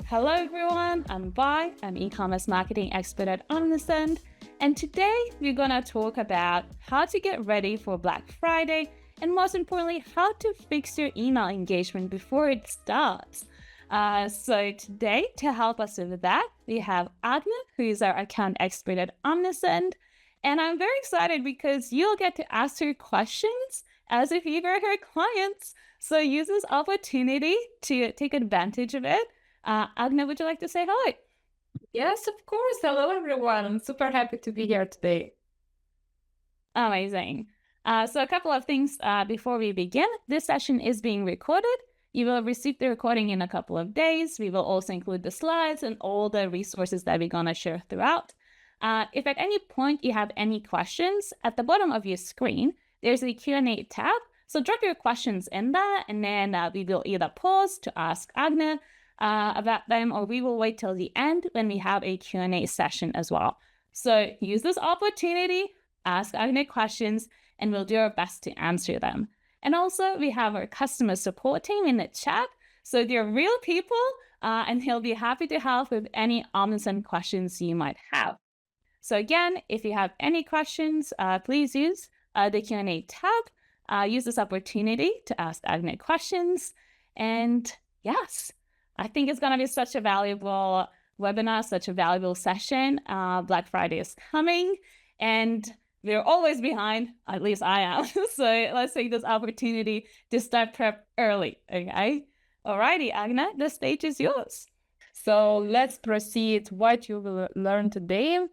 Hello everyone, I'm Vi, I'm e-commerce marketing expert at Omnisend, and today we're gonna talk about how to get ready for Black Friday and most importantly, how to fix your email engagement before it starts. So today, to help us with that, we have Agna, who is our account expert at Omnisend, and I'm very excited because you'll get to ask her questions as if you were her clients. So use this opportunity to take advantage of it. Agna, would you like to say hi? Yes, of course. Hello, everyone. I'm super happy to be here today. Amazing. So a couple of things before we begin. This session is being recorded. You will receive the recording in a couple of days. We will also include the slides and all the resources that we're going to share throughout. If at any point you have any questions, at the bottom of your screen, there's a Q&A tab. So drop your questions in there, and then we will either pause to ask Agna about them, or we will wait till the end when we have a Q&A session as well. So use this opportunity, ask Agna questions, and we'll do our best to answer them. And also, we have our customer support team in the chat. So they're real people, and he'll be happy to help with any Omnisend questions you might have. So again, if you have any questions, please use the Q&A tab. Use this opportunity to ask Agna questions. And yes, I think it's going to be such a valuable webinar, such a valuable session. Black Friday is coming, and we're always behind, at least I am. So let's take this opportunity to start prep early, okay? Alrighty, Agna, the stage is yours. So let's proceed what you will learn today.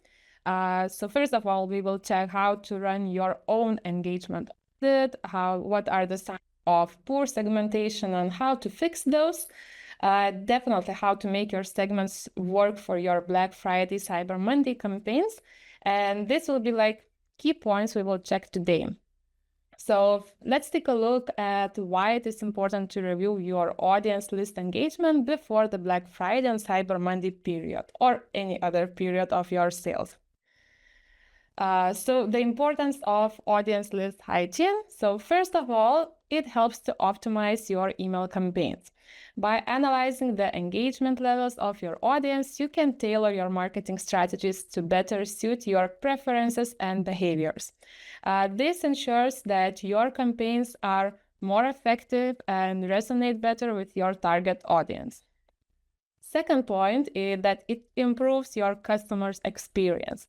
So first of all, we will check how to run your own engagement audit, what are the signs of poor segmentation and how to fix those. Definitely how to make your segments work for your Black Friday, Cyber Monday campaigns. And this will be like key points we will check today. So let's take a look at why it is important to review your audience list engagement before the Black Friday and Cyber Monday period or any other period of your sales. So the importance of audience list hygiene. So first of all, it helps to optimize your email campaigns. By analyzing the engagement levels of your audience, you can tailor your marketing strategies to better suit your preferences and behaviors. This ensures that your campaigns are more effective and resonate better with your target audience. Second point is that it improves your customers' experience.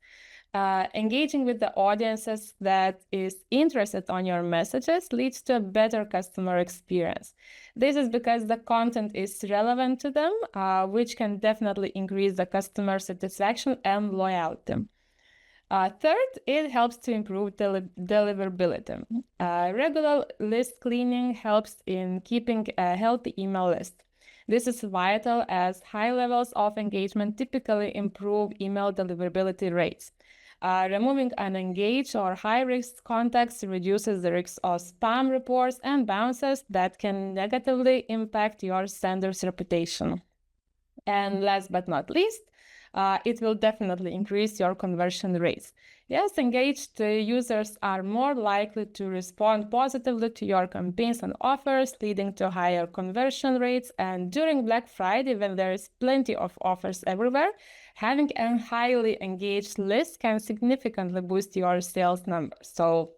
Engaging with the audiences that is interested on your messages leads to a better customer experience. This is because the content is relevant to them, which can definitely increase the customer satisfaction and loyalty. Third, it helps to improve deliverability. Regular list cleaning helps in keeping a healthy email list. This is vital as high levels of engagement typically improve email deliverability rates. Removing unengaged or high-risk contacts reduces the risk of spam reports and bounces that can negatively impact your sender's reputation. And last but not least, it will definitely increase your conversion rates. Yes, engaged users are more likely to respond positively to your campaigns and offers, leading to higher conversion rates. And during Black Friday, when there is plenty of offers everywhere, having a highly engaged list can significantly boost your sales numbers. So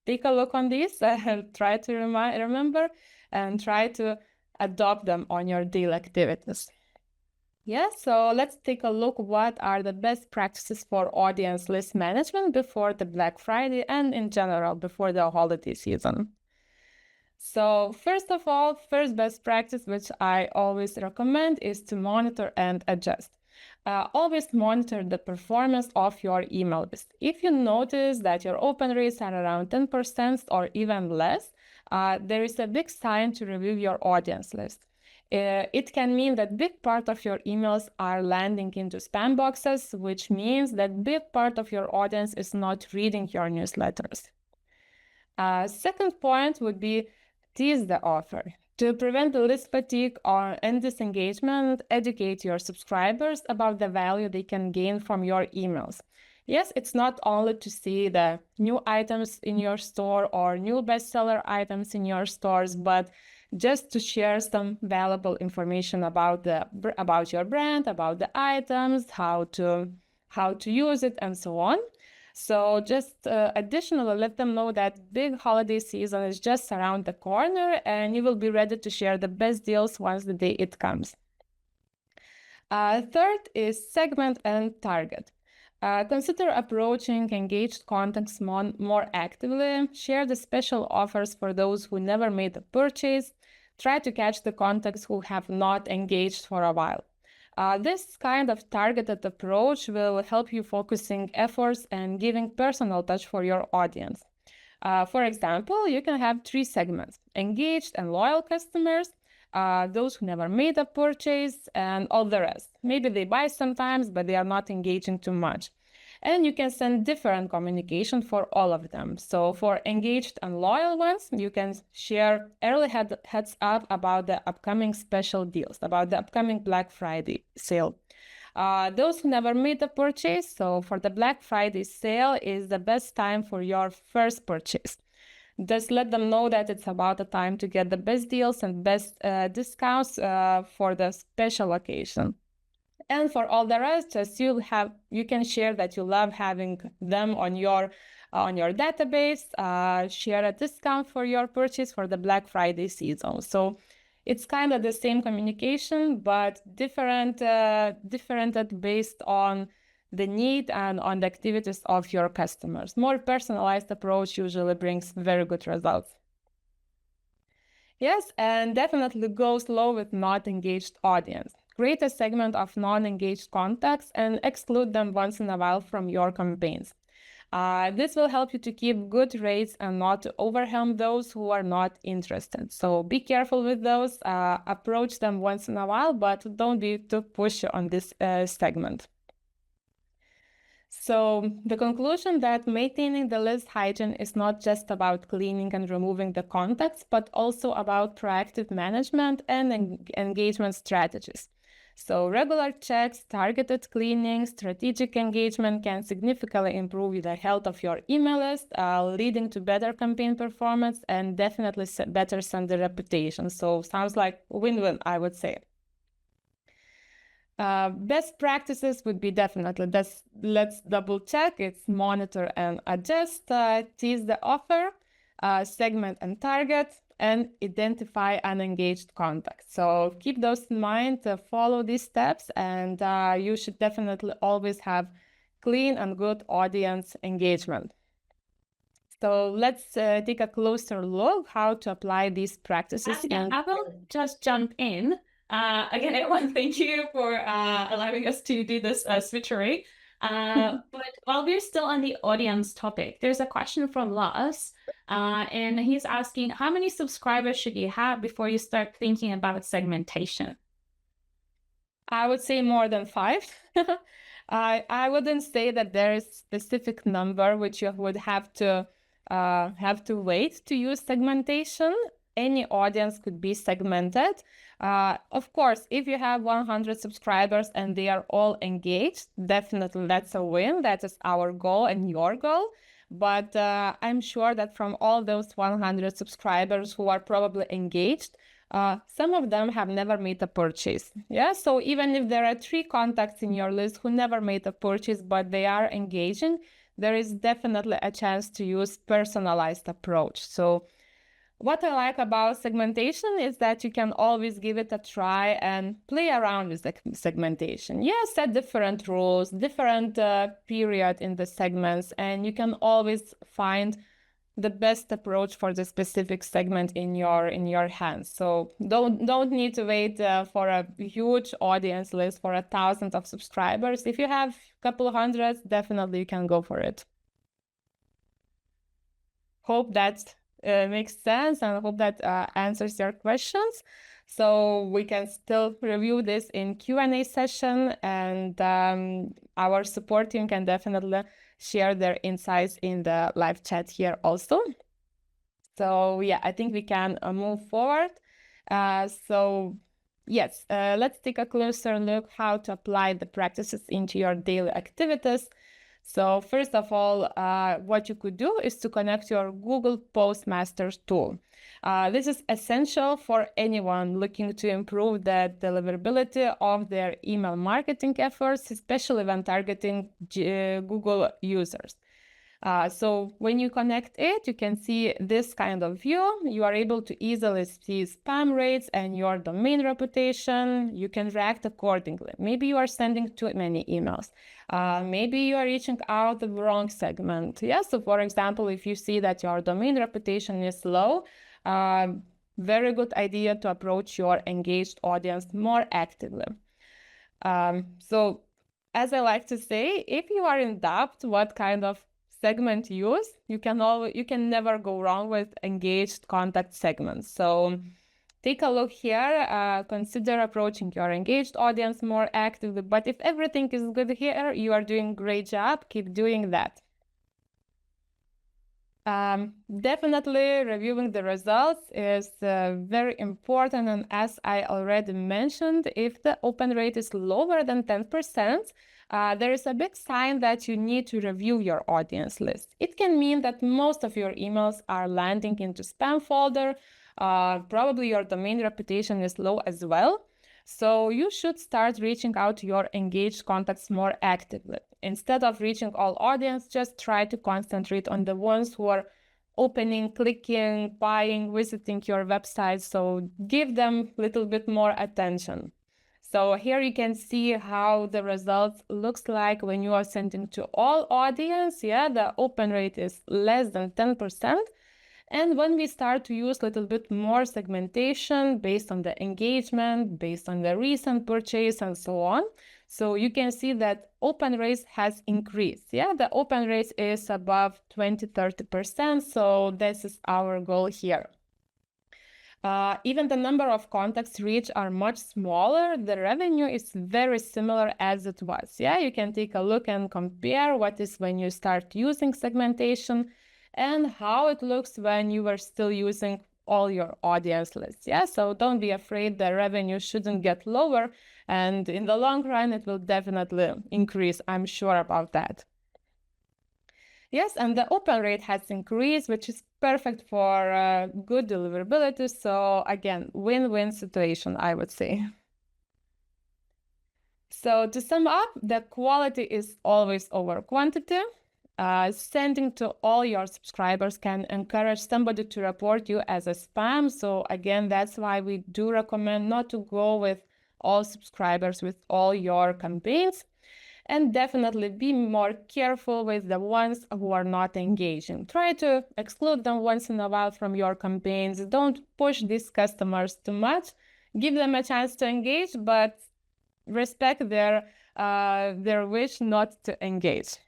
take a look on this and try to remember and try to adopt them on your daily activities. Yes, so let's take a look what are the best practices for audience list management before the Black Friday and in general before the holiday season. So first of all, first best practice, which I always recommend, is to monitor and adjust. Always monitor the performance of your email list. If you notice that your open rates are around 10% or even less, there is a big sign to review your audience list. It can mean that big part of your emails are landing into spam boxes, which means that big part of your audience is not reading your newsletters. Second point would be tease the offer. To prevent the list fatigue and disengagement, educate your subscribers about the value they can gain from your emails. Yes, it's not only to see the new items in your store or new bestseller items in your stores, but just to share some valuable information about your brand, about the items, how to use it, and so on. So just additionally, let them know that big holiday season is just around the corner, and you will be ready to share the best deals once the day it comes. Third is segment and target. Consider approaching engaged contacts more actively. Share the special offers for those who never made a purchase. Try to catch the contacts who have not engaged for a while. This kind of targeted approach will help you focusing efforts and giving personal touch for your audience. For example, you can have 3 segments: engaged and loyal customers, those who never made a purchase, and all the rest. Maybe they buy sometimes, but they are not engaging too much. And you can send different communication for all of them. So for engaged and loyal ones, you can share early heads up about the upcoming special deals, about the upcoming Black Friday sale. Those who never made a purchase, so for the Black Friday sale is the best time for your first purchase. Just let them know that it's about the time to get the best deals and best discounts for the special occasion. And for all the rest, just you can share that you love having them on your database. Share a discount for your purchase for the Black Friday season. So it's kind of the same communication, but different based on the need and on the activities of your customers. More personalized approach usually brings very good results. Yes, and definitely go slow with not engaged audience. Create a segment of non-engaged contacts and exclude them once in a while from your campaigns. This will help you to keep good rates and not to overwhelm those who are not interested. So be careful with those. Approach them once in a while, but don't be too pushy on this segment. So the conclusion that maintaining the list hygiene is not just about cleaning and removing the contacts, but also about proactive management and engagement strategies. So regular checks, targeted cleaning, strategic engagement can significantly improve the health of your email list, leading to better campaign performance and definitely better sender reputation. So sounds like win-win, I would say. Best practices would be definitely let's double check. It's monitor and adjust, tease the offer, segment and target, and identify unengaged contacts. So keep those in mind, follow these steps, and you should definitely always have clean and good audience engagement. So let's take a closer look how to apply these practices. And I will just jump in. Again, everyone, thank you for allowing us to do this switchery. But while we're still on the audience topic, there's a question from Lars, and he's asking, how many subscribers should you have before you start thinking about segmentation? I would say more than 5. I wouldn't say that there is a specific number which you would have to wait to use segmentation. Any audience could be segmented. Of course, if you have 100 subscribers and they are all engaged, definitely that's a win. That is our goal and your goal. But I'm sure that from all those 100 subscribers who are probably engaged, some of them have never made a purchase. Yeah, so even if there are 3 contacts in your list who never made a purchase, but they are engaging, there is definitely a chance to use personalized approach. So what I like about segmentation is that you can always give it a try and play around with the segmentation. Yeah, set different rules, different period in the segments, and you can always find the best approach for the specific segment in your hands. So don't need to wait for a huge audience list for 1,000 of subscribers. If you have a couple of hundreds, definitely you can go for it. Hope that makes sense, and I hope that answers your questions. So we can still review this in Q&A session, and our support team can definitely share their insights in the live chat here also. So yeah, I think we can move forward. So yes, let's take a closer look how to apply the practices into your daily activities. So first of all, what you could do is to connect your Google Postmasters tool. This is essential for anyone looking to improve the deliverability of their email marketing efforts, especially when targeting Google users. So when you connect it, you can see this kind of view. You are able to easily see spam rates and your domain reputation. You can react accordingly. Maybe you are sending too many emails. Maybe you are reaching out the wrong segment. Yeah, so for example, if you see that your domain reputation is low, very good idea to approach your engaged audience more actively. So as I like to say, if you are in doubt what kind of segment use, you can never go wrong with engaged contact segments. So take a look here, consider approaching your engaged audience more actively. But if everything is good here, you are doing a great job, keep doing that. Definitely reviewing the results is very important. And as I already mentioned, if the open rate is lower than 10%, there is a big sign that you need to review your audience list. It can mean that most of your emails are landing into spam folder. Probably your domain reputation is low as well. So you should start reaching out to your engaged contacts more actively. Instead of reaching all audience, just try to concentrate on the ones who are opening, clicking, buying, visiting your website. So give them a little bit more attention. So here you can see how the results looks like when you are sending to all audience. Yeah, the open rate is less than 10%. And when we start to use a little bit more segmentation based on the engagement, based on the recent purchase and so on, so you can see that open rate has increased. Yeah, the open rate is above 20-30%. So this is our goal here. Even the number of contacts reached are much smaller. The revenue is very similar as it was. Yeah, you can take a look and compare what is when you start using segmentation and how it looks when you are still using all your audience lists. Yeah, so don't be afraid, the revenue shouldn't get lower, and in the long run it will definitely increase. I'm sure about that. Yes, and the open rate has increased, which is perfect for good deliverability. So again, win-win situation, I would say. So to sum up, the quality is always over quantity. Sending to all your subscribers can encourage somebody to report you as a spam. So again, that's why we do recommend not to go with all subscribers with all your campaigns. And definitely be more careful with the ones who are not engaging. Try to exclude them once in a while from your campaigns. Don't push these customers too much. Give them a chance to engage, but respect their wish not to engage.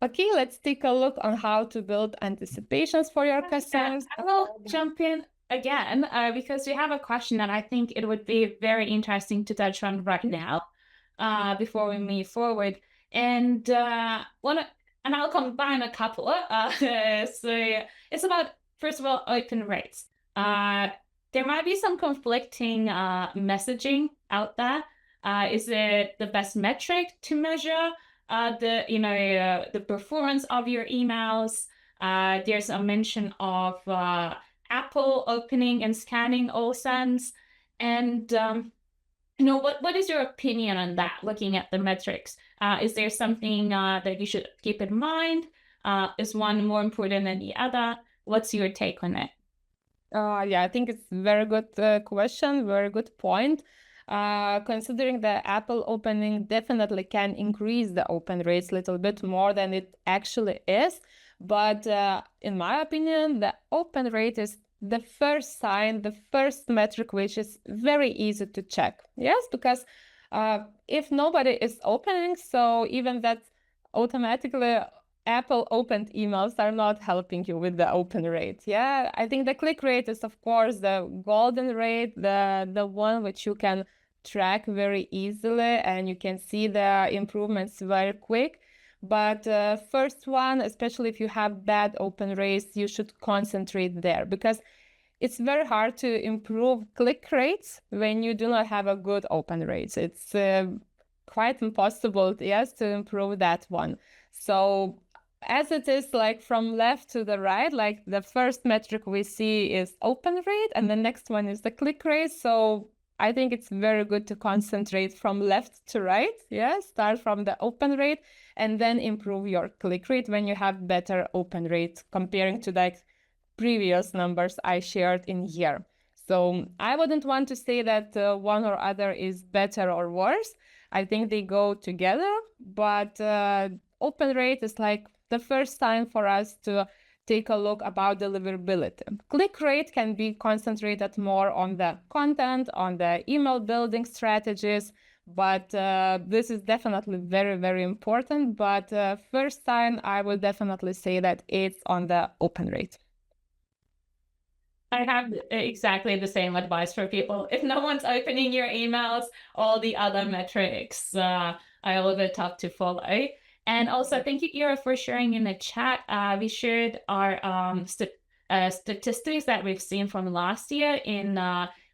Okay, let's take a look on how to build anticipations for your customers. I will jump in again because we have a question that I think it would be very interesting to touch on right now before we move forward. And I'll combine a couple. So it's about, first of all, open rates. There might be some conflicting messaging out there. Is it the best metric to measure the performance of your emails? There's a mention of Apple opening and scanning all sends. And what is your opinion on that, looking at the metrics? Is there something that you should keep in mind? Is one more important than the other? What's your take on it? Yeah, I think it's a very good question, very good point. Considering the Apple opening definitely can increase the open rates a little bit more than it actually is. But in my opinion, the open rate is the first sign, the first metric, which is very easy to check. Yes, because if nobody is opening, so even that automatically Apple opened emails are not helping you with the open rate. Yeah, I think the click rate is, of course, the golden rate, the one which you can track very easily and you can see the improvements very quick. But first one, especially if you have bad open rates, you should concentrate there because it's very hard to improve click rates when you do not have a good open rates. It's quite impossible, yes, to improve that one. So as it is like from left to the right, like the first metric we see is open rate and the next one is the click rate. So I think it's very good to concentrate from left to right. Yeah, start from the open rate and then improve your click rate when you have better open rate comparing to the previous numbers I shared in here. So I wouldn't want to say that one or other is better or worse. I think they go together, but open rate is like the first time for us to take a look about deliverability. Click rate can be concentrated more on the content, on the email building strategies, but this is definitely very, very important. But first time, I would definitely say that it's on the open rate. I have exactly the same advice for people. If no one's opening your emails, all the other metrics are a little bit tough to follow. And also, thank you, Ira, for sharing in the chat. We shared our statistics that we've seen from last year in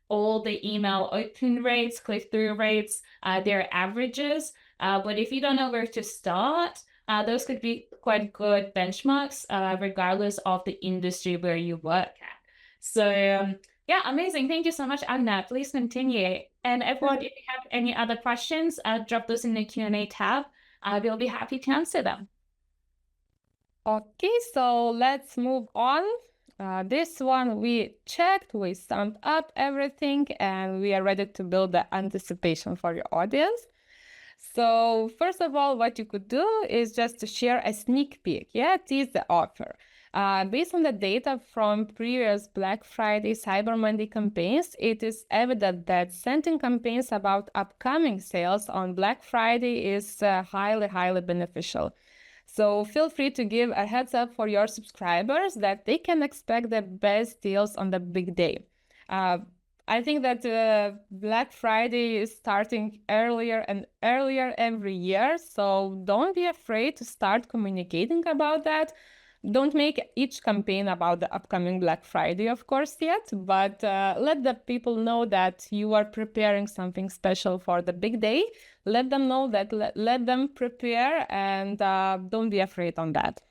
all the email open rates, click-through rates, their averages. But if you don't know where to start, those could be quite good benchmarks, regardless of the industry where you work at. So yeah, amazing. Thank you so much, Anna. Please continue. And everyone, if you have any other questions, drop those in the Q&A tab. We'll be happy to answer them. Okay, so let's move on. This one we checked, we summed up everything, and we are ready to build the anticipation for your audience. So first of all, what you could do is just to share a sneak peek, tease the offer. Based on the data from previous Black Friday, Cyber Monday campaigns, it is evident that sending campaigns about upcoming sales on Black Friday is highly, highly beneficial. So feel free to give a heads up for your subscribers that they can expect the best deals on the big day. I think that Black Friday is starting earlier and earlier every year, so don't be afraid to start communicating about that. Don't make each campaign about the upcoming Black Friday, of course, yet, but let the people know that you are preparing something special for the big day. Let them know that, let them prepare, and don't be afraid on that.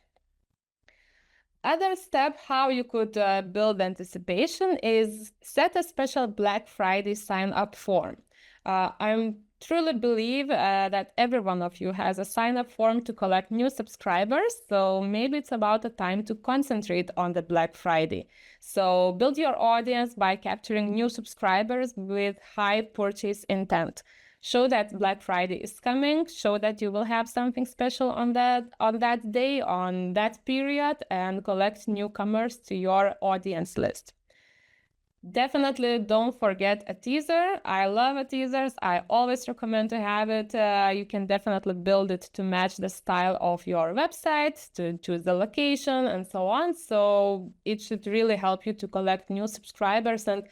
Other step how you could build anticipation is set a special Black Friday sign-up form. I truly believe that every one of you has a sign-up form to collect new subscribers, so maybe it's about the time to concentrate on the Black Friday. So build your audience by capturing new subscribers with high purchase intent. Show that Black Friday is coming, show that you will have something special on that day, on that period, and collect newcomers to your audience list. Definitely don't forget a teaser. I love teasers. I always recommend to have it. You can definitely build it to match the style of your website, to choose the location and so on. So it should really help you to collect new subscribers and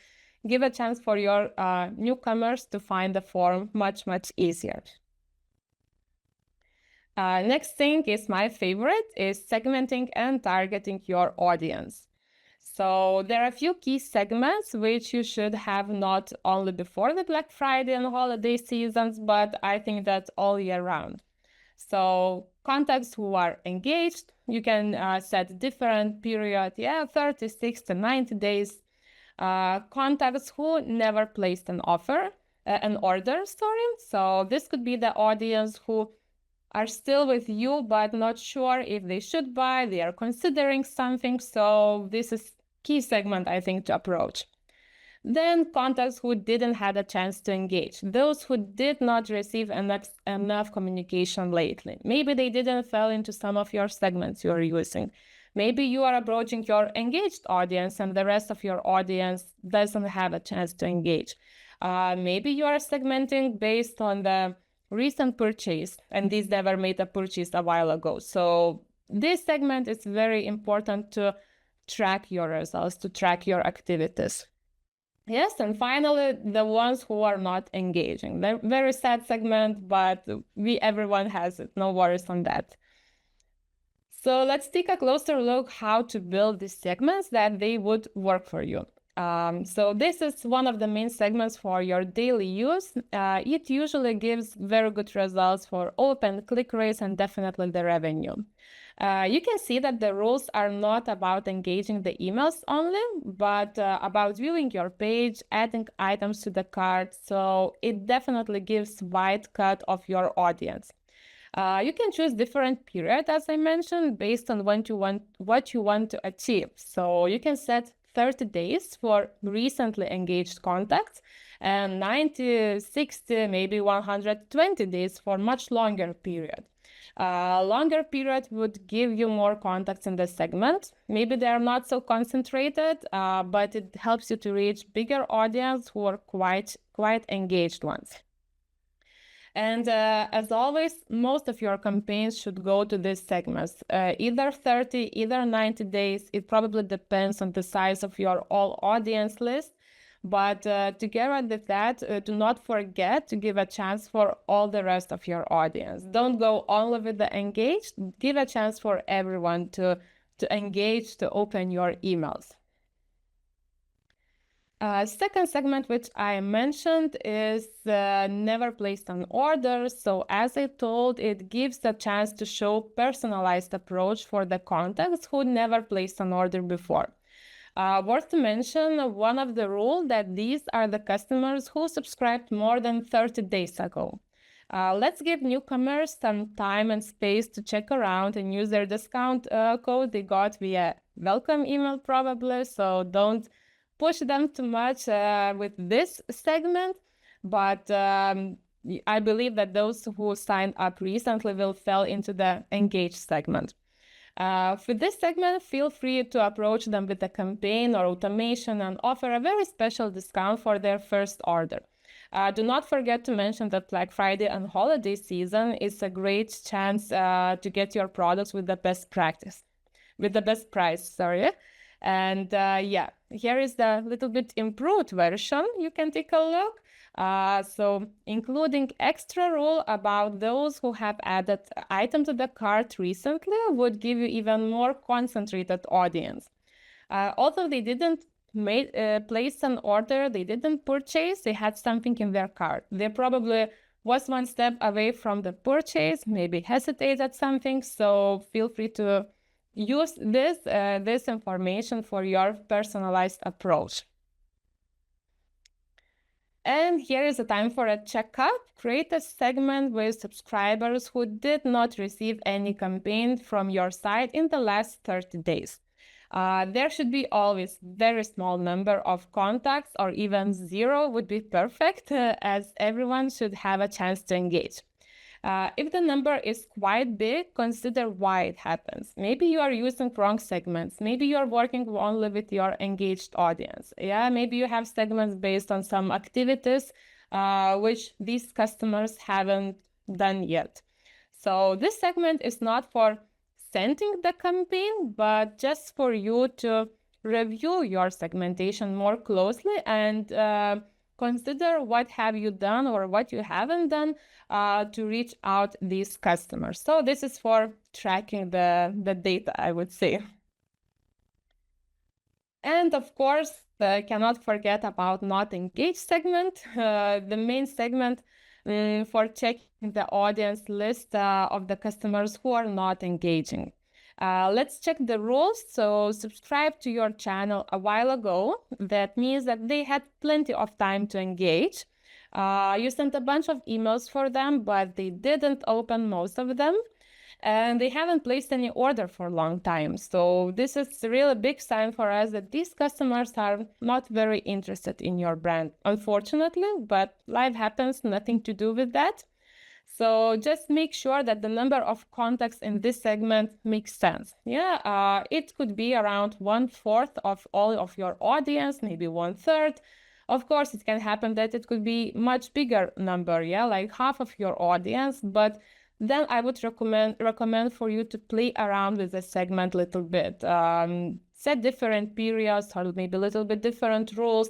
give a chance for your newcomers to find the form much, much easier. Next thing is my favorite, is segmenting and targeting your audience. So there are a few key segments which you should have not only before the Black Friday and holiday seasons, but I think that all year round. So contacts who are engaged, you can set different period, 30, 60, 90 days. Contacts who never placed an order, sorry. So this could be the audience who are still with you, but not sure if they should buy, they are considering something. So this is key segment, I think, to approach. Then contacts who didn't have a chance to engage, those who did not receive enough communication lately. Maybe they didn't fall into some of your segments you're using. Maybe you are approaching your engaged audience and the rest of your audience doesn't have a chance to engage. Maybe you are segmenting based on the recent purchase and these never made a purchase a while ago. So this segment is very important to track your results, to track your activities. Yes, and finally, the ones who are not engaging. They're very sad segment, but everyone has it. No worries on that. So let's take a closer look how to build these segments that they would work for you. So this is one of the main segments for your daily use. It usually gives very good results for open click rates and definitely the revenue. You can see that the rules are not about engaging the emails only, but about viewing your page, adding items to the cart. So it definitely gives wide cut of your audience. You can choose different period, as I mentioned, based on what you want to achieve. So you can set 30 days for recently engaged contacts and 90, 60, maybe 120 days for much longer period. Longer period would give you more contacts in the segment. Maybe they are not so concentrated, but it helps you to reach bigger audience who are quite engaged ones. And as always, most of your campaigns should go to these segments, either 30, either 90 days. It probably depends on the size of your all audience list. But together with that, do not forget to give a chance for all the rest of your audience. Don't go only with the engaged. Give a chance for everyone to engage, to open your emails. Second segment, which I mentioned, is never placed an order. So as I told, it gives a chance to show personalized approach for the contacts who never placed an order before. Worth to mention, one of the rules that these are the customers who subscribed more than 30 days ago. Let's give newcomers some time and space to check around and use their discount code they got via welcome email probably, so don't push them too much with this segment, but I believe that those who signed up recently will fall into the engaged segment. For this segment, feel free to approach them with a campaign or automation and offer a very special discount for their first order. Do not forget to mention that Black Friday and holiday season is a great chance to get your products with the best price, sorry. And yeah, here is the little bit improved version. You can take a look. So including extra rule about those who have added item to the cart recently would give you even more concentrated audience. Although they didn't place an order, they didn't purchase, they had something in their cart. They probably was one step away from the purchase, maybe hesitated something. So feel free to use this information for your personalized approach. And here is a time for a checkup. Create a segment with subscribers who did not receive any campaign from your site in the last 30 days. There should be always very small number of contacts, or even 0 would be perfect, as everyone should have a chance to engage. If the number is quite big, consider why it happens. Maybe you are using wrong segments. Maybe you are working only with your engaged audience. Yeah, maybe you have segments based on some activities which these customers haven't done yet. So this segment is not for sending the campaign, but just for you to review your segmentation more closely and consider what have you done or what you haven't done to reach out these customers. So this is for tracking the data, I would say. And of course, cannot forget about not engaged segment, the main segment for checking the audience list of the customers who are not engaging. Let's check the rules. So subscribe to your channel a while ago. That means that they had plenty of time to engage. You sent a bunch of emails for them, but they didn't open most of them. And they haven't placed any order for a long time. So this is a really big sign for us that these customers are not very interested in your brand, unfortunately, but life happens, nothing to do with that. So just make sure that the number of contacts in this segment makes sense. Yeah, it could be around 1/4 of all of your audience, maybe 1/3. Of course, it can happen that it could be much bigger number, yeah, like half of your audience, but then I would recommend for you to play around with the segment a little bit. Set different periods or maybe a little bit different rules.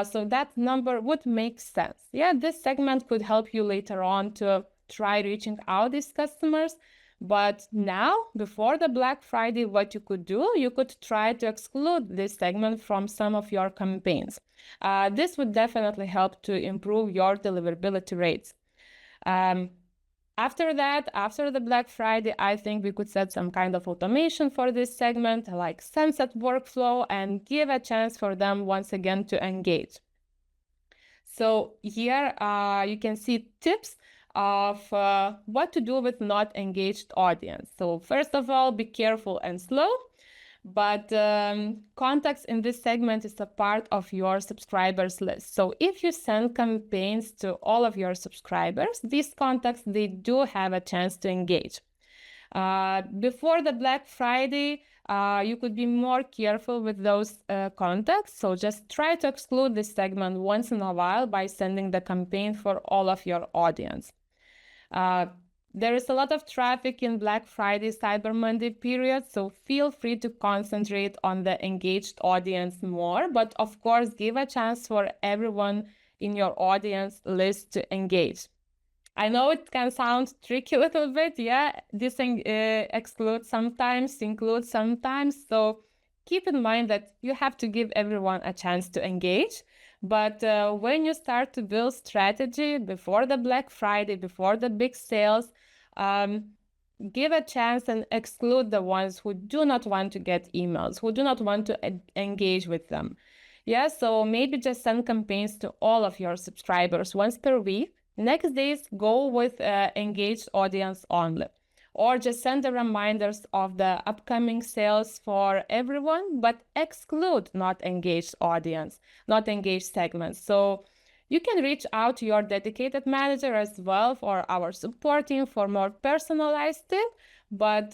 So that number would make sense. Yeah, this segment could help you later on to try reaching out these customers, But now, before the Black Friday, what you could do, you could try to exclude this segment from some of your campaigns. This would definitely help to improve your deliverability rates. After that, after the Black Friday, I think we could set some kind of automation for this segment, like sunset workflow, and give a chance for them once again to engage. So here you can see tips of what to do with not engaged audience. So first of all, be careful and slow. But contacts in this segment is a part of your subscribers list. So if you send campaigns to all of your subscribers, these contacts, they do have a chance to engage. Before the Black Friday, you could be more careful with those contacts. So just try to exclude this segment once in a while by sending the campaign for all of your audience. There is a lot of traffic in Black Friday, Cyber Monday period, so feel free to concentrate on the engaged audience more, but of course, give a chance for everyone in your audience list to engage. I know it can sound tricky a little bit, yeah, this excludes sometimes, includes sometimes, so keep in mind that you have to give everyone a chance to engage. But when you start to build strategy before the Black Friday, before the big sales, give a chance and exclude the ones who do not want to get emails, who do not want to engage with them. Yeah, so maybe just send campaigns to all of your subscribers once per week. Next days, go with engaged audience only. Or just send the reminders of the upcoming sales for everyone, but exclude not engaged audience, not engaged segments. So you can reach out to your dedicated manager as well for our support team for more personalized tip. But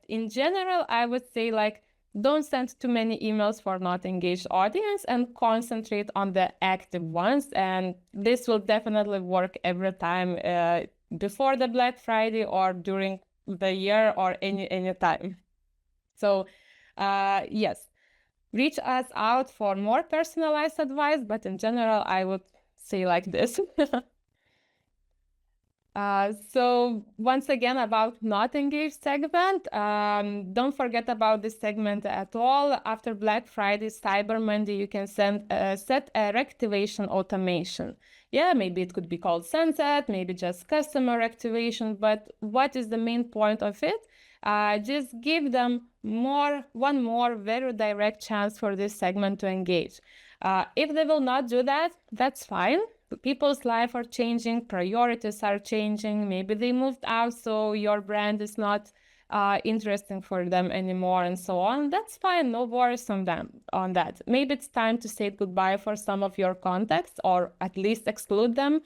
in general, I would say like, don't send too many emails for not engaged audience and concentrate on the active ones. And this will definitely work every time before the Black Friday or during the year or any time. So yes, reach us out for more personalized advice, but in general, I would say like this. So once again, about not engaged segment, don't forget about this segment at all. After Black Friday, Cyber Monday, you can set a reactivation automation. Yeah, maybe it could be called sunset, maybe just customer activation, but what is the main point of it? Just give them one more very direct chance for this segment to engage. If they will not do that, that's fine. People's lives are changing, priorities are changing, maybe they moved out, so your brand is not interesting for them anymore and so on. That's fine, no worries on that. Maybe it's time to say goodbye for some of your contacts or at least exclude them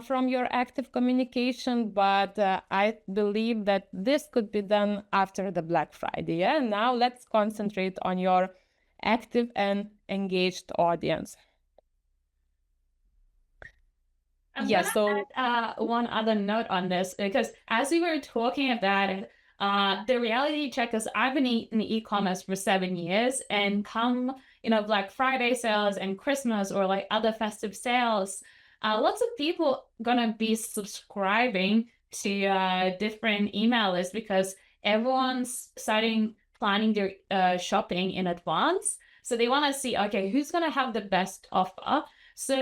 from your active communication, but I believe that this could be done after the Black Friday. Yeah? Now let's concentrate on your active and engaged audience. I'm gonna add one other note on this, because as we were talking about it, the reality check is I've been in e-commerce for 7 years, and come Black Friday sales and Christmas or like other festive sales, lots of people gonna be subscribing to different email lists because everyone's planning their shopping in advance. So they want to see, okay, who's gonna have the best offer. So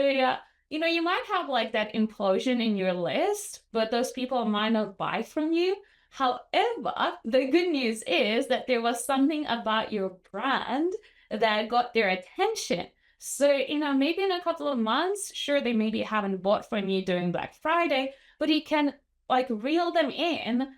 you might have like that implosion in your list, but those people might not buy from you. However, the good news is that there was something about your brand that got their attention. So, maybe in a couple of months, sure, they maybe haven't bought from you during Black Friday, but you can like reel them in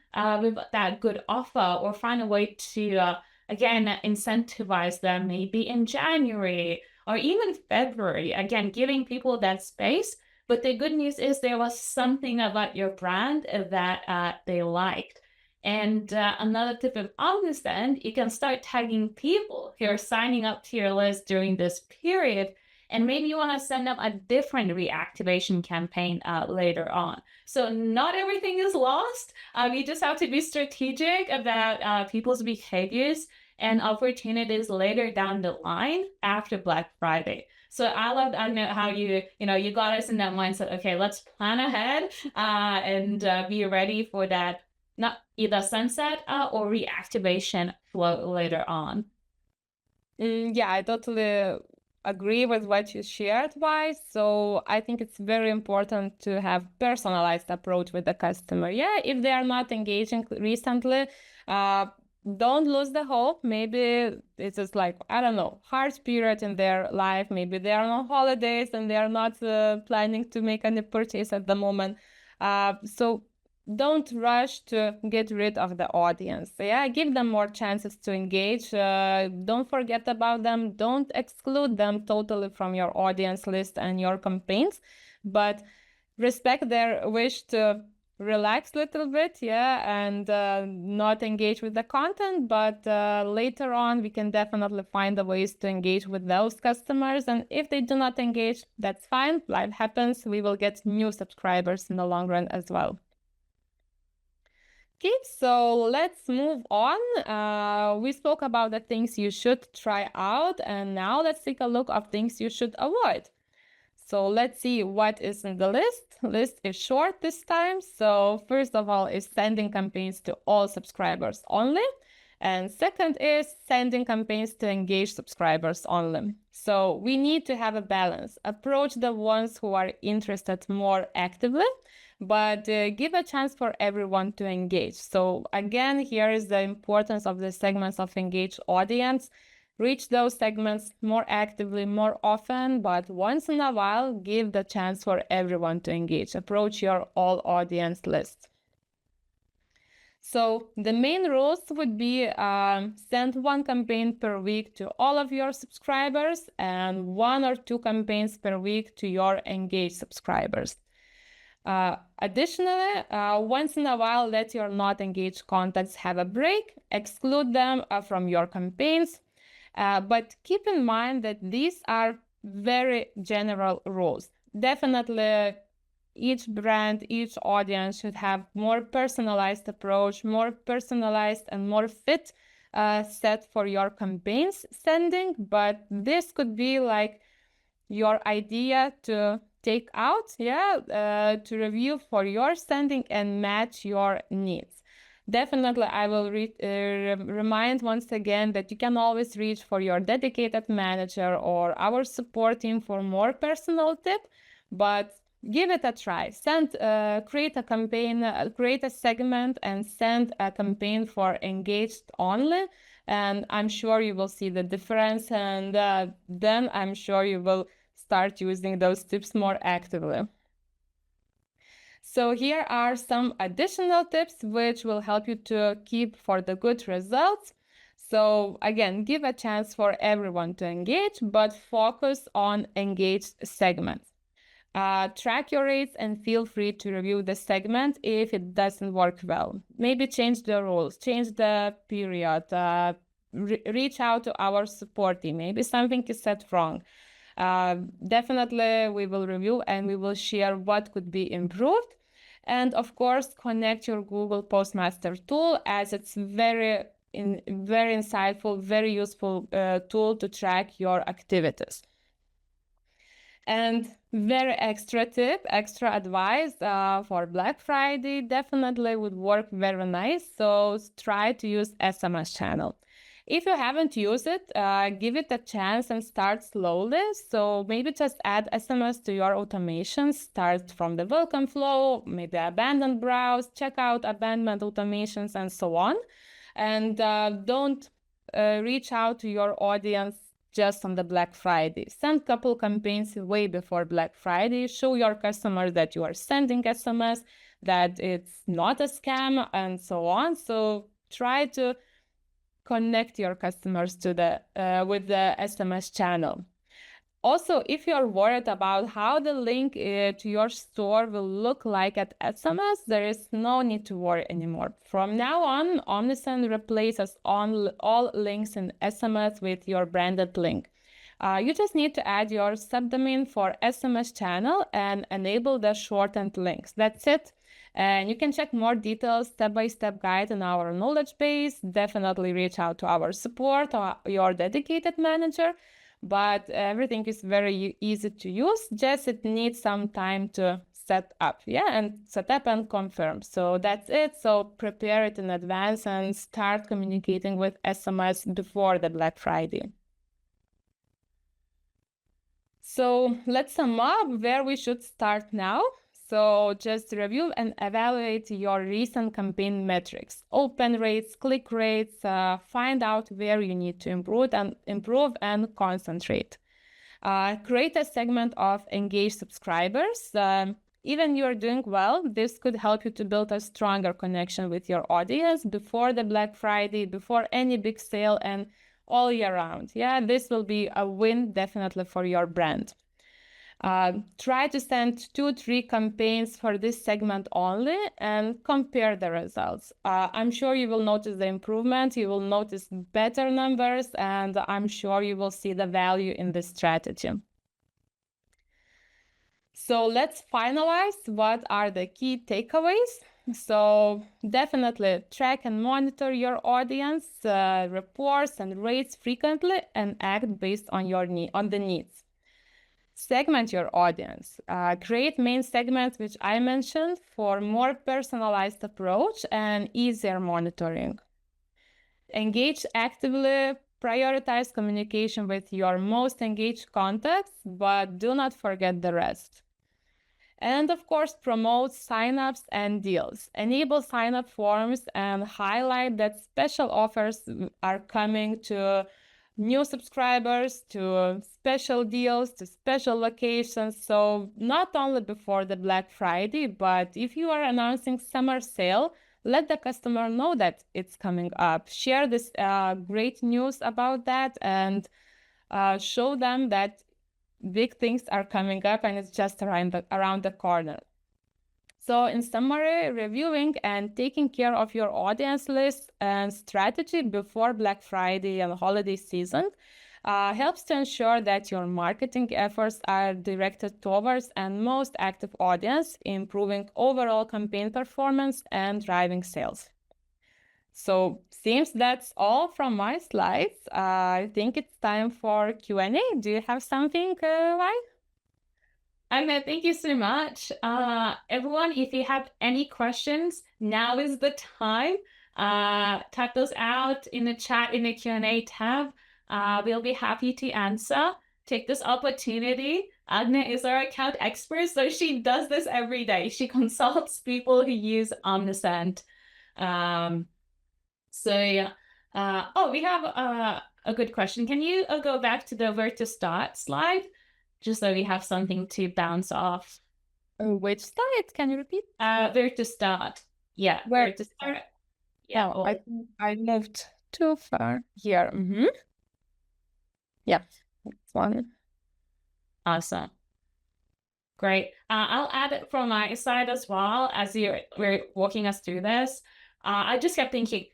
with that good offer, or find a way to, again, incentivize them maybe in January or even February, again, giving people that space. But the good news is there was something about your brand that they liked. And another tip of Omnisend, you can start tagging people who are signing up to your list during this period. And maybe you want to send them a different reactivation campaign later on. So not everything is lost. You just have to be strategic about people's behaviors and opportunities later down the line after Black Friday. So I know how you got us in that mindset. Okay, let's plan ahead and be ready for that not either sunset or reactivation flow later on. Yeah, I totally agree with what you shared, Wise. So I think it's very important to have personalized approach with the customer. Yeah, if they are not engaging recently, don't lose the hope. Maybe it's just like, I don't know, hard period in their life. Maybe they are on holidays and they are not planning to make any purchase at the moment. So don't rush to get rid of the audience. Yeah, give them more chances to engage. Don't forget about them. Don't exclude them totally from your audience list and your campaigns, but respect their wish to relax a little bit, yeah, and not engage with the content. But later on, we can definitely find the ways to engage with those customers. And if they do not engage, that's fine. Life happens. We will get new subscribers in the long run as well. Okay, so let's move on. We spoke about the things you should try out, and now let's take a look at things you should avoid. So let's see what is in the list. List is short this time. So first of all is sending campaigns to all subscribers only. And second is sending campaigns to engaged subscribers only. So we need to have a balance. Approach the ones who are interested more actively, but give a chance for everyone to engage. So again, here is the importance of the segments of engaged audience. Reach those segments more actively, more often, but once in a while, give the chance for everyone to engage. Approach your all audience list. So the main rules would be send one campaign per week to all of your subscribers and 1 or 2 campaigns per week to your engaged subscribers. Additionally, once in a while, let your not engaged contacts have a break, exclude them from your campaigns. But keep in mind that these are very general rules. Definitely, each brand, each audience should have more personalized approach, more personalized and more fit set for your campaigns sending. But this could be like your idea to take out, to review for your sending and match your needs. Definitely, I will remind once again that you can always reach for your dedicated manager or our support team for more personal tip, but give it a try. Create a campaign, create a segment and send a campaign for engaged only. And I'm sure you will see the difference. And then I'm sure you will start using those tips more actively. So here are some additional tips which will help you to keep for the good results. So again, give a chance for everyone to engage, but focus on engaged segments. Track your rates and feel free to review the segment if it doesn't work well. Maybe change the rules, change the period, reach out to our support team. Maybe something is set wrong. Definitely we will review and we will share what could be improved. And of course, connect your Google Postmaster tool, as it's very insightful, very useful tool to track your activities. And very extra tip, extra advice for Black Friday definitely would work very nice. So try to use SMS channel. If you haven't used it, give it a chance and start slowly. So maybe just add SMS to your automations. Start from the welcome flow, maybe abandoned browse, check out abandoned automations, and so on. And don't reach out to your audience just on the Black Friday. Send couple campaigns way before Black Friday. Show your customers that you are sending SMS, that it's not a scam, and so on. So try to connect your customers to with the SMS channel. Also, if you're worried about how the link to your store will look like at SMS, there is no need to worry anymore. From now on, Omnisend replaces all links in SMS with your branded link. You just need to add your subdomain for SMS channel and enable the shortened links. That's it. And you can check more details, step-by-step guide in our knowledge base. Definitely reach out to our support or your dedicated manager. But everything is very easy to use. Just it needs some time to set up, and set up and confirm. So that's it. So prepare it in advance and start communicating with SMS before the Black Friday. So let's sum up where we should start now. So just review and evaluate your recent campaign metrics, open rates, click rates, find out where you need to improve and concentrate. Create a segment of engaged subscribers. Even you're doing well, this could help you to build a stronger connection with your audience before the Black Friday, before any big sale, and all year round. This will be a win definitely for your brand. Try to send 2-3 campaigns for this segment only and compare the results. I'm sure you will notice the improvement, you will notice better numbers, and I'm sure you will see the value in this strategy. So let's finalize what are the key takeaways. So definitely track and monitor your audience, reports and rates frequently, and act based on the needs. Segment your audience. Create main segments, which I mentioned, for more personalized approach and easier monitoring. Engage actively. Prioritize communication with your most engaged contacts, but do not forget the rest. And of course, promote signups and deals. Enable signup forms and highlight that special offers are coming to new subscribers, to special deals, to special locations. So not only before the Black Friday, but if you are announcing summer sale, let the customer know that it's coming up. Share this great news about that and show them that big things are coming up and it's just around the corner. So in summary, reviewing and taking care of your audience list and strategy before Black Friday and holiday season helps to ensure that your marketing efforts are directed towards and most active audience, improving overall campaign performance and driving sales. So seems that's all from my slides. I think it's time for Q&A. Do you have something, Lai? Agnes, thank you so much. Everyone, if you have any questions, now is the time. Type those out in the chat in the Q&A tab. We'll be happy to answer. Take this opportunity. Agnes is our account expert, so she does this every day. She consults people who use Omnisend. We have a good question. Can you go back to the where to start slide, just so we have something to bounce off? Which slide? Can you repeat? Where to start. Yeah, where to start. Yeah, I think I moved too far here. Yeah, that's one. Awesome. Great. I'll add it from my side as well as we're walking us through this. I just kept thinking,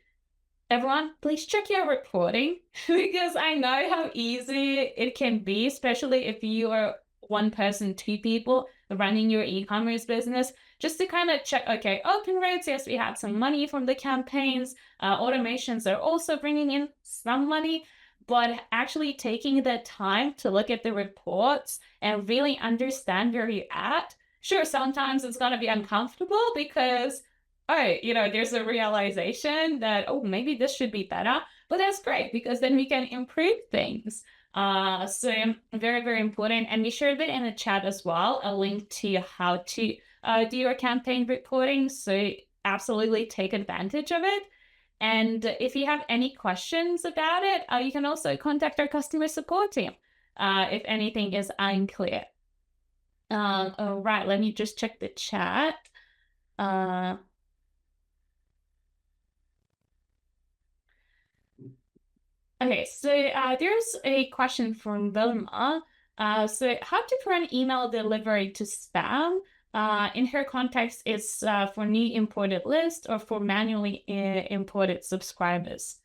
everyone, please check your reporting because I know how easy it can be, especially if you are one person, 2 people running your e-commerce business, just to kind of check, okay, open rates, yes, we have some money from the campaigns. Automations are also bringing in some money, but actually taking the time to look at the reports and really understand where you're at. Sure, sometimes it's going to be uncomfortable because there's a realization that, maybe this should be better, but that's great because then we can improve things. So very, very important. And we shared it in the chat as well, a link to how to do your campaign reporting. So absolutely take advantage of it. And if you have any questions about it, you can also contact our customer support team if anything is unclear. All right, let me just check the chat. Okay, so there's a question from Vilma. So how to prevent email delivery to spam? In her context, it's for new imported list or for manually imported subscribers.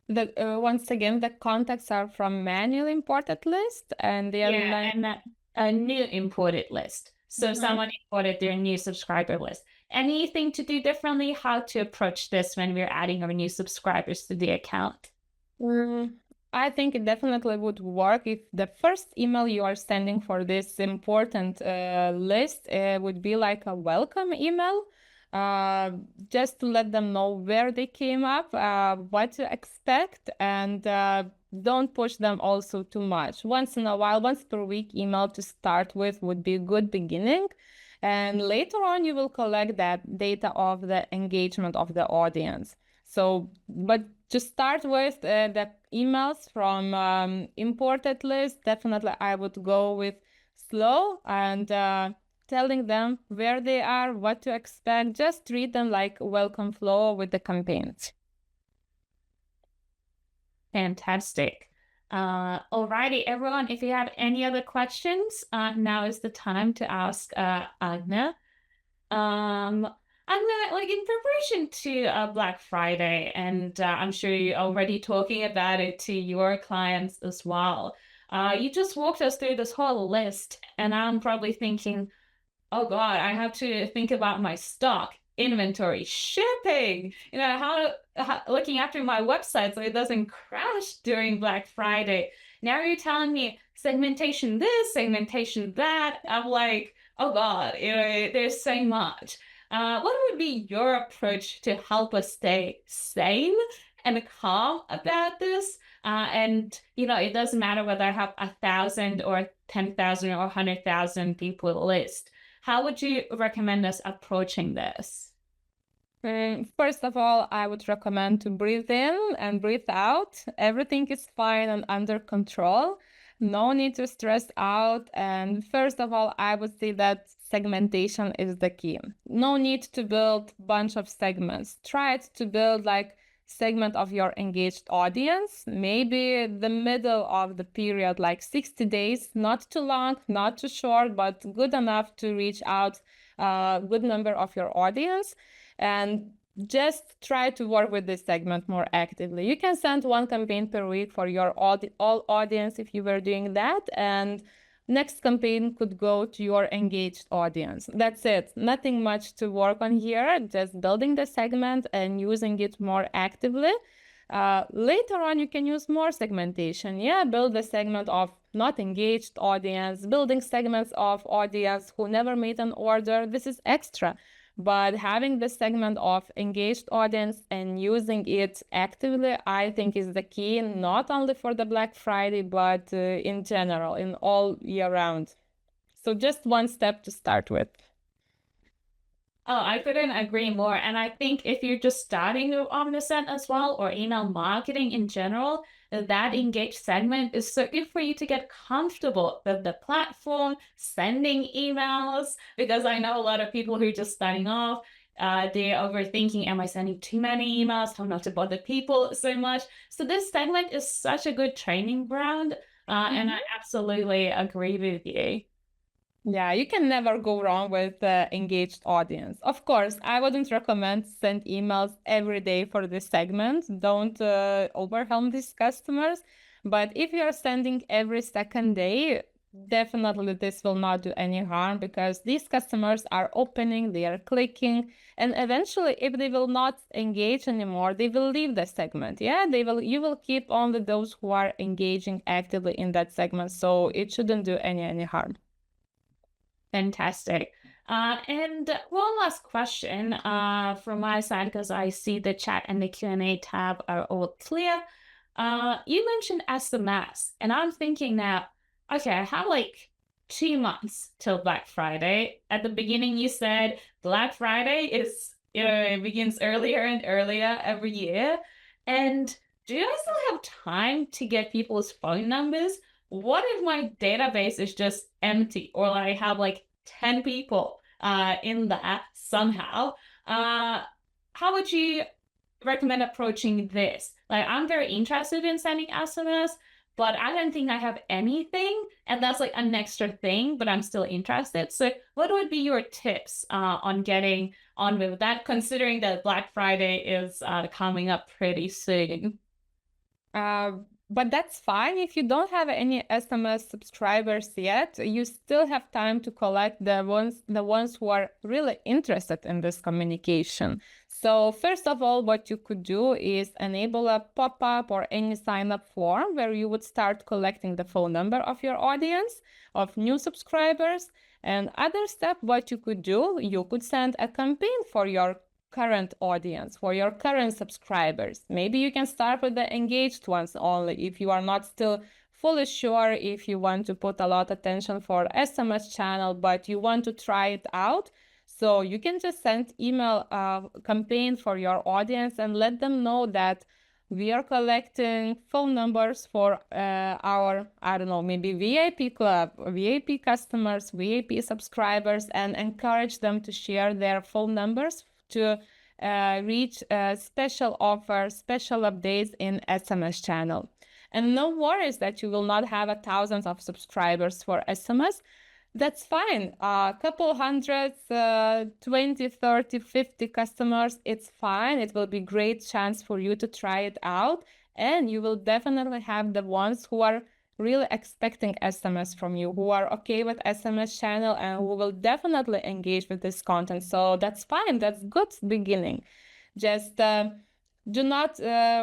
Once again, the contacts are from manually imported list and the other and a new imported list. So someone imported their new subscriber list. Anything to do differently? How to approach this when we're adding our new subscribers to the account? I think it definitely would work if the first email you are sending for this important list would be like a welcome email, uh, just to let them know where they came up, what to expect, and don't push them also too much. Once in a while, once per week email to start with would be a good beginning. And later on, you will collect that data of the engagement of the audience. So, but to start with the emails from imported list, definitely I would go with slow and telling them where they are, what to expect. Just treat them like welcome flow with the campaigns. Fantastic. Alrighty, everyone, if you have any other questions, now is the time to ask Agna. Agna, like in preparation to Black Friday, and I'm sure you're already talking about it to your clients as well. You just walked us through this whole list, and I'm probably thinking, oh God, I have to think about my stock, inventory, shipping, how looking after my website so it doesn't crash during Black Friday. Now you're telling me segmentation this, segmentation that. I'm like, oh God, there's so much. What would be your approach to help us stay sane and calm about this? And it doesn't matter whether I have 1,000 or 10,000 or 100,000 people list. How would you recommend us approaching this? First of all, I would recommend to breathe in and breathe out. Everything is fine and under control. No need to stress out. And first of all, I would say that segmentation is the key. No need to build a bunch of segments. Try to build like segment of your engaged audience, maybe the middle of the period, like 60 days, not too long, not too short, but good enough to reach out a good number of your audience. And just try to work with this segment more actively. You can send one campaign per week for your all audience if you were doing that, and next campaign could go to your engaged audience. That's it. Nothing much to work on here, just building the segment and using it more actively. Later on, you can use more segmentation. Yeah, build a segment of not engaged audience, building segments of audience who never made an order. This is extra. But having the segment of engaged audience and using it actively, I think is the key, not only for the Black Friday, but in general, in all year round. So just one step to start with. Oh, I couldn't agree more. And I think if you're just starting with Omnisend as well, or email marketing in general, that engaged segment is so good for you to get comfortable with the platform, sending emails, because I know a lot of people who are just starting off, they're overthinking, am I sending too many emails? How not to bother people so much? So this segment is such a good training ground, and I absolutely agree with you. Yeah, you can never go wrong with engaged audience. Of course, I wouldn't recommend send emails every day for this segment. Don't overwhelm these customers. But if you're sending every second day, definitely this will not do any harm because these customers are opening, they are clicking, and eventually, if they will not engage anymore, they will leave the segment. Yeah, you will keep only those who are engaging actively in that segment. So it shouldn't do any harm. Fantastic. And one last question from my side, because I see the chat and the Q&A tab are all clear. You mentioned SMS, and I'm thinking now, okay, I have like 2 months till Black Friday. At the beginning, you said Black Friday it begins earlier and earlier every year. And do I still have time to get people's phone numbers? What if my database is just empty, or I have like 10 people in that somehow? How would you recommend approaching this? Like, I'm very interested in sending SMS, but I don't think I have anything, and that's like an extra thing, but I'm still interested. So what would be your tips on getting on with that, considering that Black Friday is coming up pretty soon? But that's fine. If you don't have any SMS subscribers yet, you still have time to collect the ones who are really interested in this communication. So first of all, what you could do is enable a pop-up or any sign-up form where you would start collecting the phone number of your audience, of new subscribers. And other step, what you could do, you could send a campaign for your current audience, for your current subscribers. Maybe you can start with the engaged ones only if you are not still fully sure if you want to put a lot of attention for SMS channel, but you want to try it out. So you can just send email campaign for your audience and let them know that we are collecting phone numbers for our, I don't know, maybe VIP club, VIP customers, VIP subscribers, and encourage them to share their phone numbers to reach special offers, special updates in SMS channel. And no worries that you will not have thousands of subscribers for SMS. That's fine. A couple hundreds, 20, 30, 50 customers, it's fine. It will be great chance for you to try it out. And you will definitely have the ones who are really expecting SMS from you, who are okay with SMS channel and who will definitely engage with this content. So that's fine. That's good beginning. Just do not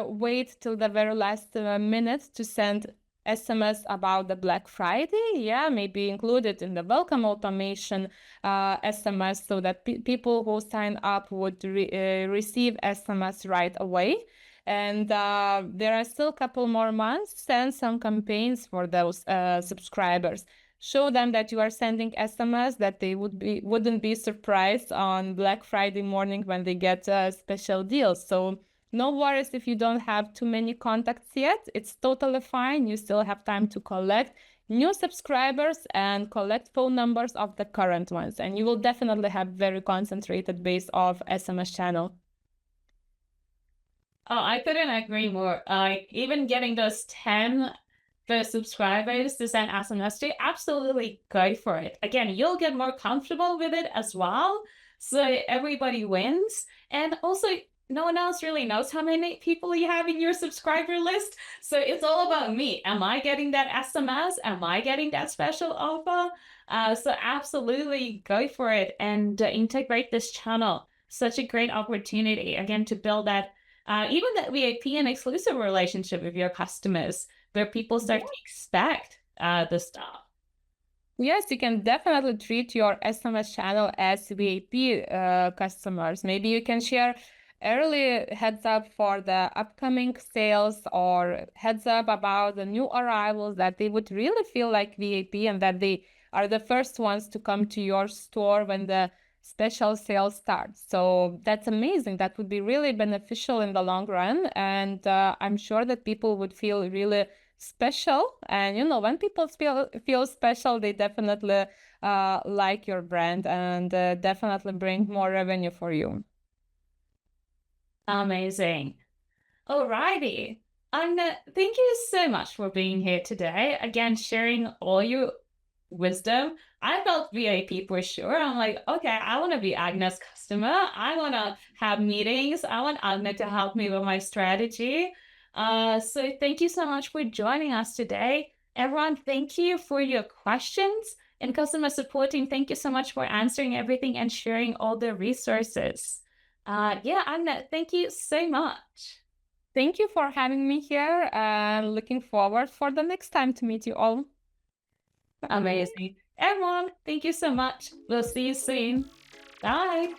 wait till the very last minute to send SMS about the Black Friday. Yeah, maybe include it in the welcome automation SMS so that people who sign up would receive SMS right away. And there are still a couple more months. Send some campaigns for those subscribers. Show them that you are sending SMS, that they wouldn't be surprised on Black Friday morning when they get special deals. So no worries if you don't have too many contacts yet. It's totally fine. You still have time to collect new subscribers and collect phone numbers of the current ones. And you will definitely have very concentrated base of SMS channel. Oh, I couldn't agree more. Even getting those 10 first subscribers to send SMS to, absolutely go for it. Again, you'll get more comfortable with it as well. So everybody wins. And also, no one else really knows how many people you have in your subscriber list. So it's all about me. Am I getting that SMS? Am I getting that special offer? So absolutely go for it and integrate this channel. Such a great opportunity, again, to build that even that VIP and exclusive relationship with your customers, where people start to expect the stuff. Yes, you can definitely treat your SMS channel as VIP customers. Maybe you can share early heads up for the upcoming sales or heads up about the new arrivals that they would really feel like VIP and that they are the first ones to come to your store when the special sale starts. So that's amazing. That would be really beneficial in the long run. And I'm sure that people would feel really special. And, you know, when people feel special, they definitely like your brand and definitely bring more revenue for you. Amazing. Alrighty. Thank you so much for being here today. Again, sharing all your wisdom. I felt VIP for sure. I'm like, okay, I want to be Agnes' customer. I want to have meetings. I want Agnes to help me with my strategy. So thank you so much for joining us today. Everyone, thank you for your questions. And customer support team, thank you so much for answering everything and sharing all the resources. Yeah, Agnes, thank you so much. Thank you for having me here and looking forward for the next time to meet you all. Amazing. Everyone, thank you so much. We'll see you soon. Bye.